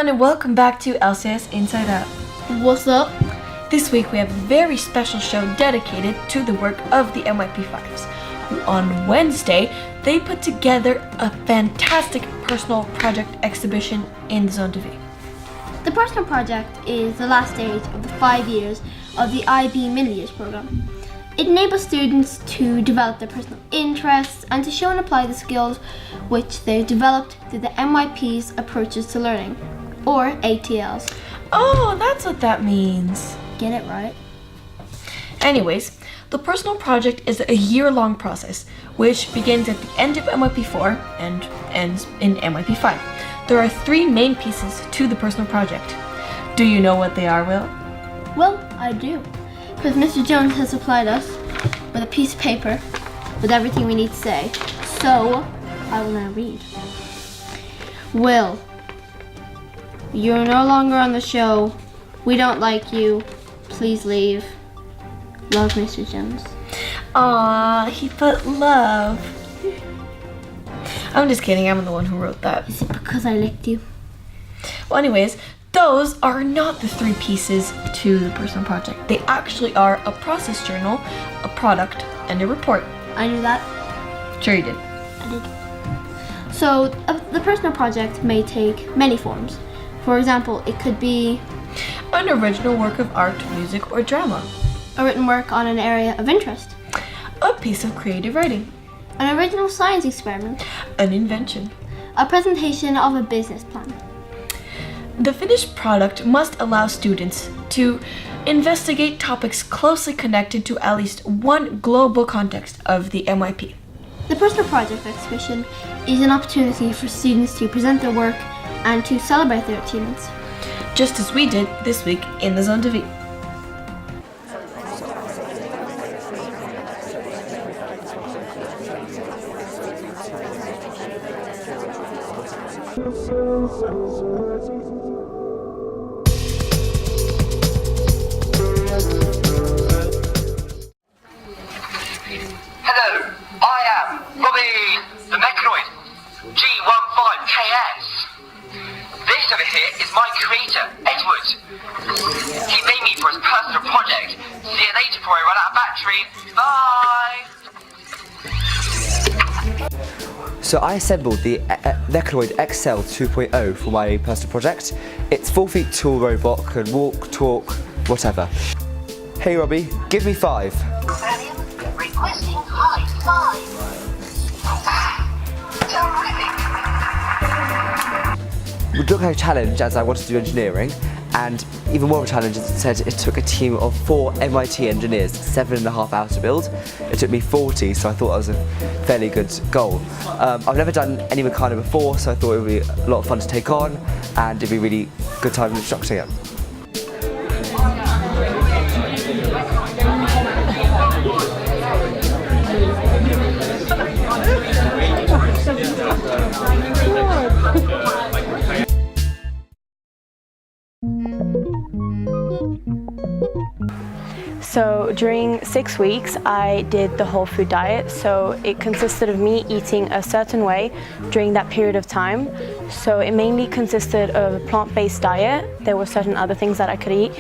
everyone and welcome back to LCS Inside Out. What's up? This week we have a very special show dedicated to the work of the MYP5s. On Wednesday, they put together a fantastic personal project exhibition in Zone de Vie. The personal project is the last stage of the 5 years of the IB mid-years program. It enables students to develop their personal interests and to show and apply the skills which they've developed through the MYP's approaches to learning, or ATLs. Oh, that's what that means. Get it right? Anyways, the personal project is a year-long process, which begins at the end of MYP4 and ends in MYP5. There are 3 main pieces to the personal project. Do you know what they are, Will? Well, I do. Because Mr. Jones has supplied us with a piece of paper with everything we need to say. So, I will now read. Will, you're no longer on the show. We don't like you. Please leave. Love, Mr. Jones. Aww, he put love. I'm just kidding, I'm the one who wrote that. Is it because I licked you? Well, anyways, those are not the 3 pieces to the personal project. They actually are a process journal, a product, and a report. I knew that. Sure you did. I did. So, the personal project may take many forms. For example, it could be An original work of art, music, or drama. a written work on an area of interest, A piece of creative writing. an original science experiment, An invention. a presentation of a business plan. The finished product must allow students to investigate topics closely connected to at least one global context of the MYP. The personal project exhibition is an opportunity for students to present their work and to celebrate their achievements. Just as we did this week in the Zone de Vie. Hello, I am Robbie the Mechanoid, G15KS. This over here is my creator, Edward. He made me for his personal project. See you later before I run out of battery. Bye! So I assembled the Mechanoid XL 2.0 for my personal project. It's 4 feet tall robot, can walk, talk, whatever. Hey Robbie, give me 5. Requesting high 5. It looked like a challenge as I wanted to do engineering, and even more of a challenge is it said it took a team of 4 MIT engineers 7.5 hours to build. It took me 40, so I thought that was a fairly good goal. I've never done any Meccano before, so I thought it would be a lot of fun to take on, and it'd be a really good time instructing it. So during 6 weeks I did the whole food diet, so it consisted of me eating a certain way during that period of time. So it mainly consisted of a plant-based diet. There were certain other things that I could eat,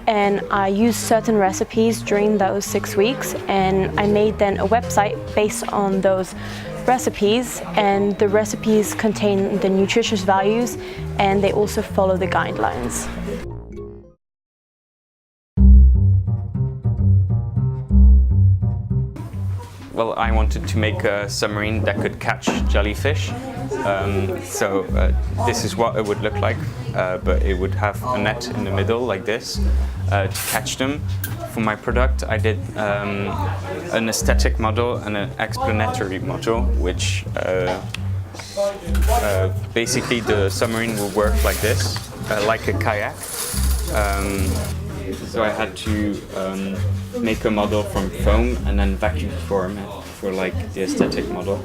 and I used certain recipes during those 6 weeks, and I made then a website based on those recipes, and the recipes contain the nutritious values and they also follow the guidelines. Well, I wanted to make a submarine that could catch jellyfish. This is what it would look like, but it would have a net in the middle like this to catch them. For my product, I did an aesthetic model and an explanatory model, which basically the submarine will work like this, like a kayak. So I had to make a model from foam and then vacuum form it for like the aesthetic model.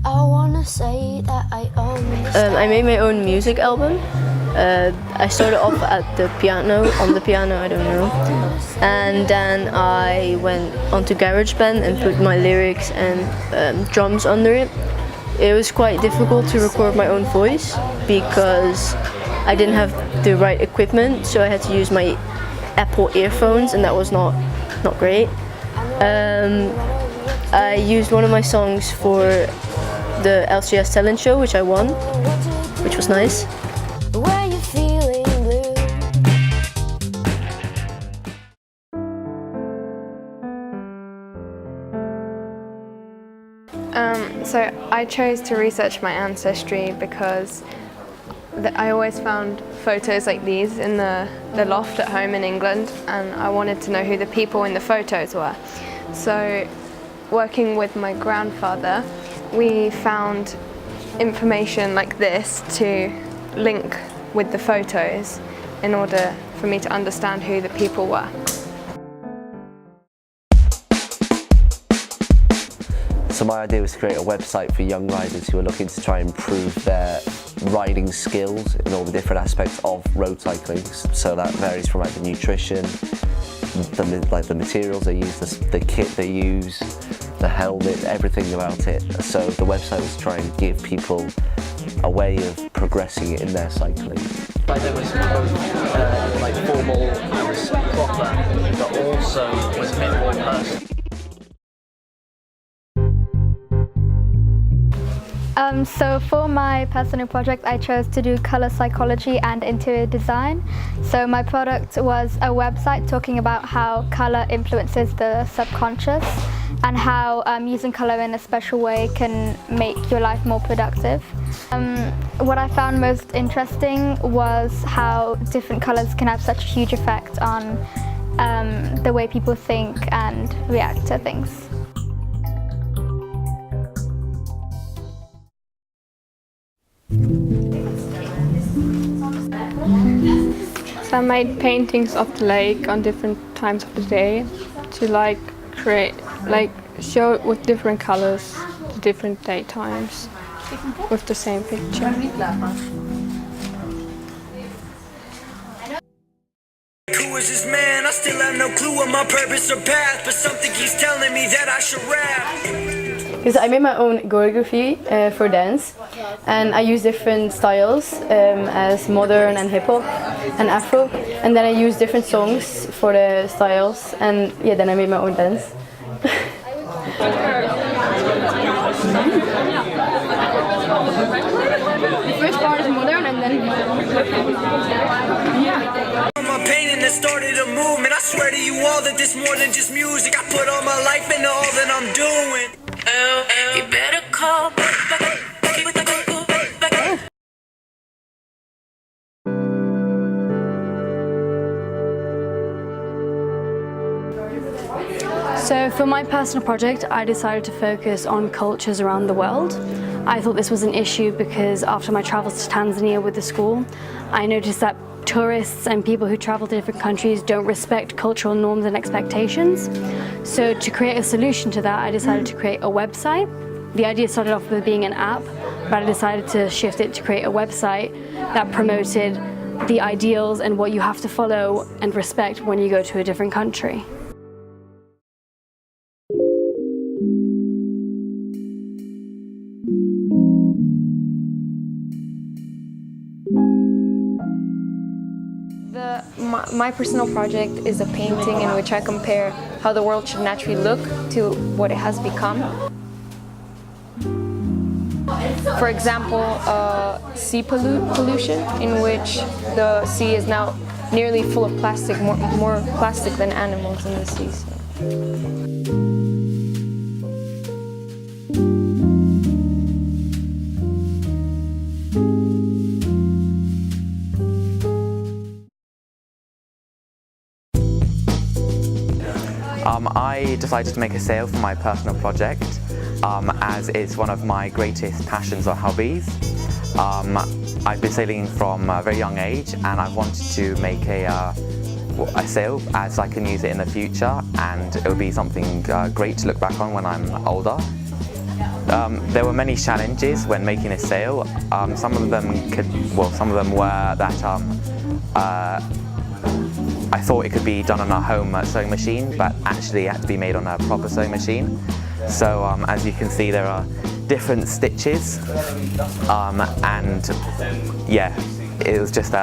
I wanna say that I always I made my own music album. I started off at the piano, on the piano, I don't know. And then I went onto GarageBand and put my lyrics and drums under it. it was quite difficult to record my own voice because I didn't have the right equipment, so I had to use my Apple earphones, and that was not great. I used one of my songs for the LCS talent show, which I won, which was nice. Were you feeling blue? So I chose to research my ancestry because I always found photos like these in the loft at home in England, and I wanted to know who the people in the photos were. So working with my grandfather, we found information like this to link with the photos in order for me to understand who the people were. So my idea was to create a website for young riders who are looking to try and improve their riding skills in all the different aspects of road cycling. So that varies from like the nutrition, the materials they use, the kit they use, the helmet, everything about it. So the website was to try and give people a way of progressing in their cycling. Like there was both like formal, there was proper, but also was a bit more personal. So for my personal project, I chose to do colour psychology and interior design. So my product was a website talking about how colour influences the subconscious and how using colour in a special way can make your life more productive. What I found most interesting was how different colours can have such a huge effect on the way people think and react to things. So I made paintings of the lake on different times of the day to create, show it with different colors, different day times, with the same picture. Who is this man? I still have no clue of my purpose or path, but something keeps telling me that I should rap. Because I made my own choreography for dance, and I use different styles as modern and hip hop and afro, and then I use different songs for the styles, and yeah, then I made my own dance. The first part is modern, and then My painting that started a movement. I swear to you all that this more than just music. I put all my life into all that I'm doing. You better call back. So for my personal project, I decided to focus on cultures around the world. I thought this was an issue because after my travels to Tanzania with the school, I noticed that tourists and people who travel to different countries don't respect cultural norms and expectations. So to create a solution to that, I decided to create a website. The idea started off with being an app, but I decided to shift it to create a website that promoted the ideals and what you have to follow and respect when you go to a different country. My personal project is a painting in which I compare how the world should naturally look to what it has become. For example, sea pollution, in which the sea is now nearly full of plastic, more plastic than animals in the sea. I decided to make a sale for my personal project as it's one of my greatest passions or hobbies. I've been sailing from a very young age, and I wanted to make a sail as I can use it in the future, and it would be something great to look back on when I'm older. There were many challenges when making a sail. Some of them were that I thought it could be done on a home sewing machine, but actually it had to be made on a proper sewing machine. So as you can see, there are different stitches, and yeah, it was just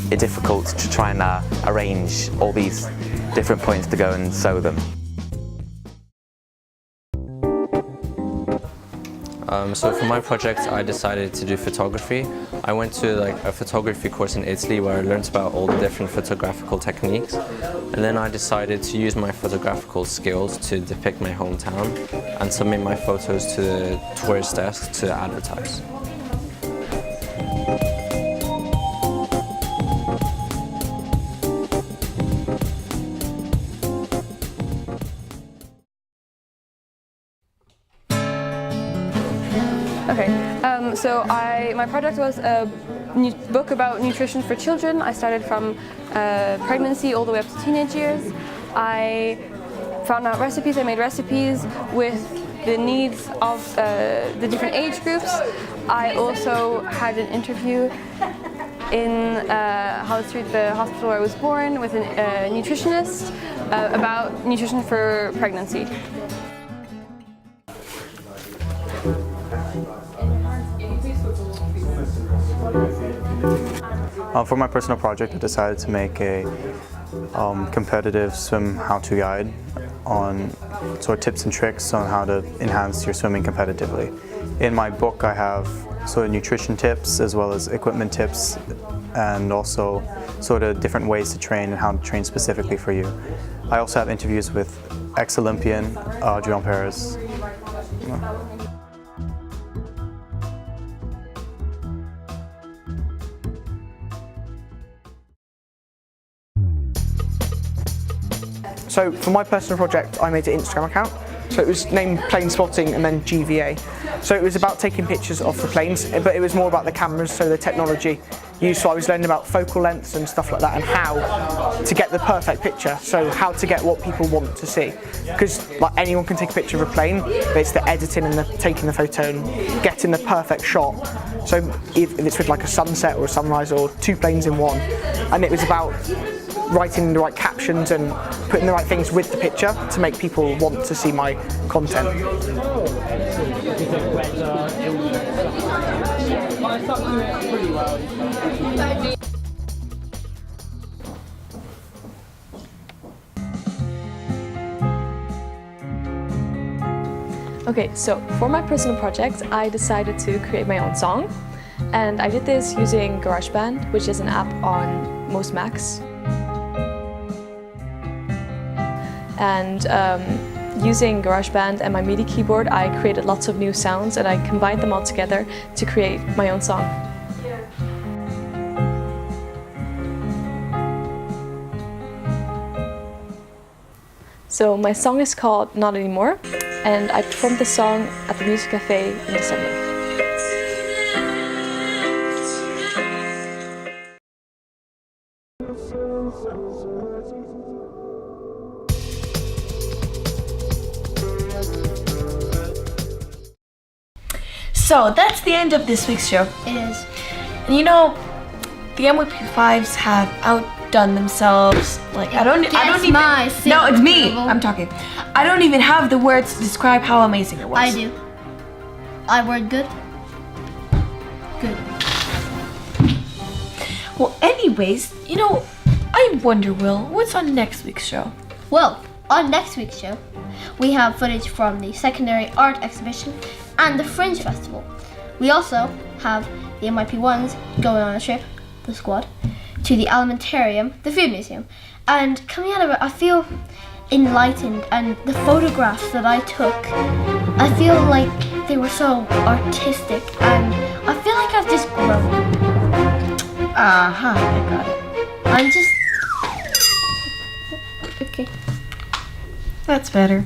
difficult to try and arrange all these different points to go and sew them. So for my project, I decided to do photography. I went to a photography course in Italy where I learned about all the different photographical techniques, and then I decided to use my photographical skills to depict my hometown and submit my photos to the tourist desk to advertise. Okay, so my project was a book about nutrition for children. I started from pregnancy all the way up to teenage years. I found out recipes, I made recipes with the needs of the different age groups. I also had an interview in Holland Street, the hospital where I was born, with a nutritionist about nutrition for pregnancy. For my personal project, I decided to make a competitive swim how-to guide on sort of tips and tricks on how to enhance your swimming competitively. In my book, I have sort of nutrition tips as well as equipment tips, and also sort of different ways to train and how to train specifically for you. I also have interviews with ex-Olympian Adrian Perez. So for my personal project, I made an Instagram account. So it was named Plane Spotting and then GVA. So it was about taking pictures of the planes, but it was more about the cameras, so the technology used. So I was learning about focal lengths and stuff like that, and how to get the perfect picture. So how to get what people want to see. Because like anyone can take a picture of a plane, but it's the editing and the taking the photo and getting the perfect shot. So if it's with like a sunset or a sunrise or two planes in one. And it was about writing the right captions and putting the right things with the picture to make people want to see my content. Okay, so for my personal project, I decided to create my own song, and I did this using GarageBand, which is an app on most Macs. And using GarageBand and my MIDI keyboard, I created lots of new sounds and I combined them all together to create my own song. So my song is called Not Anymore, and I performed the song at the Music Cafe in December. So that's the end of this week's show. It is. And you know, the MYP5s have outdone themselves. Like I don't even. No, it's me. I'm talking. I don't even have the words to describe how amazing it was. I do. I word good. Good. Well, anyways, you know, I wonder, Will, what's on next week's show? Well, on next week's show, we have footage from the secondary art exhibition and the Fringe Festival. We also have the MYP1s going on a trip, the squad, to the Alimentarium, the food museum. And coming out of it, I feel enlightened, and the photographs that I took, I feel like they were so artistic, and I feel like I've just grown. Aha, I got it. I'm just... Okay. That's better.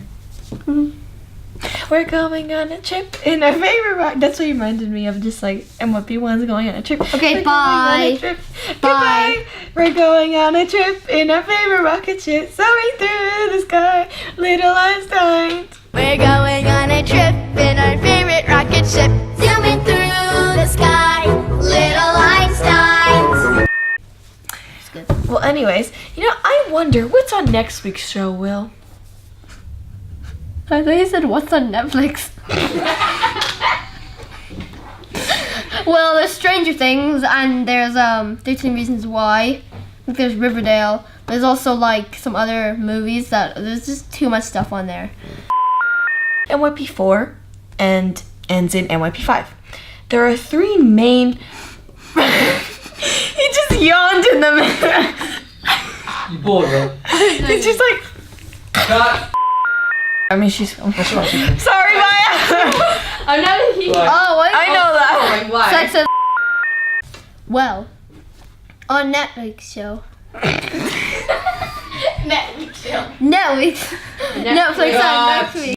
We're going on a trip in our favorite rocket. That's what reminded me of, just like MYP1's going on a trip. Okay, We're bye. Bye. Goodbye. We're going on a trip in our favorite rocket ship, soaring through the sky, little Einsteins. We're going on a trip in our favorite rocket ship, zooming through the sky, little Einsteins. Well, anyways, you know, I wonder what's on next week's show, Will. I thought you said what's on Netflix. Well, there's Stranger Things and there's 13 Reasons Why. I think there's Riverdale. There's also like some other movies that there's just too much stuff on there. NYP4 and ends in NYP5. There are 3 main... He just yawned in the mirror. You bored, bro? He's just like... I mean, she's... Sorry, Maya! I know he... I know that. Why? Sex and... Well, on Netflix show. Netflix on next week.